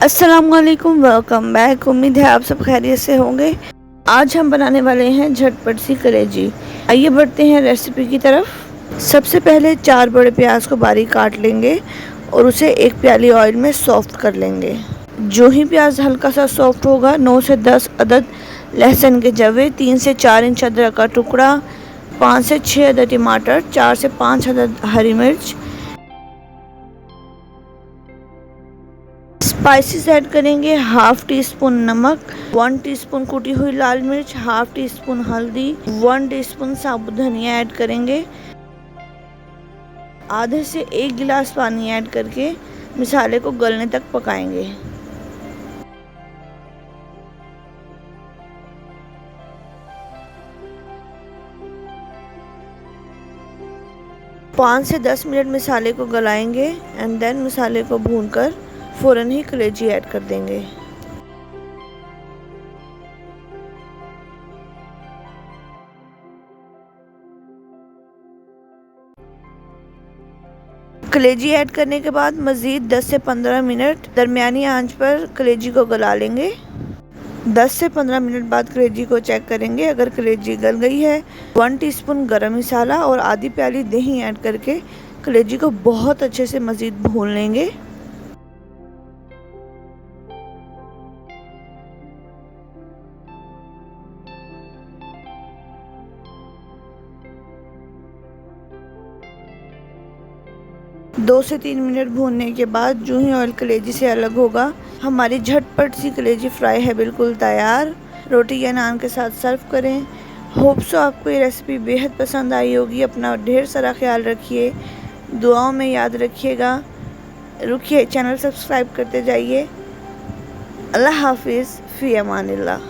अस्सलामुअलैकुम, welcome back. उम्मीद है आप सब खैरियत से होंगे। आज हम बनाने वाले हैं झटपट सी कलेजी। आइए बढ़ते हैं रेसिपी की तरफ। सबसे पहले 4 बड़े प्याज को बारीक काट लेंगे और उसे एक प्याली ऑयल में सॉफ्ट कर लेंगे। जो ही प्याज हल्का सा सॉफ्ट होगा 9 से 10 अदद लहसुन के जवे, 3 से 4 इंच अदरक का टुकड़ा, 5 से 6 अदद टमाटर, 4 से 5 अदद हरी मिर्च। स्पाइसेस ऐड करेंगे, हाफ टी स्पून नमक, 1 टीस्पून कुटी हुई लाल मिर्च, हाफ टी स्पून हल्दी, 1 टीस्पून साबुत धनिया ऐड करेंगे। आधे से 1 गिलास पानी ऐड करके मसाले को गलने तक पकाएंगे। पाँच से 10 मिनट मसाले को गलाएंगे एंड देन मसाले को भूनकर फ़ौरन ही कलेजी ऐड कर देंगे। कलेजी ऐड करने के बाद मज़ीद 10 से 15 मिनट दरमियानी आंच पर कलेजी को गला लेंगे। 10 से 15 मिनट बाद कलेजी को चेक करेंगे। अगर कलेजी गल गई है, 1 टीस्पून गरम मसाला और आधी प्याली दही ऐड करके कलेजी को बहुत अच्छे से मज़ीद भून लेंगे। दो से 3 मिनट भूनने के बाद जो ही ऑयल कलेजी से अलग होगा, हमारी झटपट सी कलेजी फ्राई है बिल्कुल तैयार। रोटी या नान के साथ सर्व करें। होप सो आपको ये रेसिपी बेहद पसंद आई होगी। अपना ढेर सारा ख्याल रखिए, दुआओं में याद रखिएगा। रुकिए, चैनल सब्सक्राइब करते जाइए। अल्लाह हाफिज़, फ़ी अमानिल्लाह।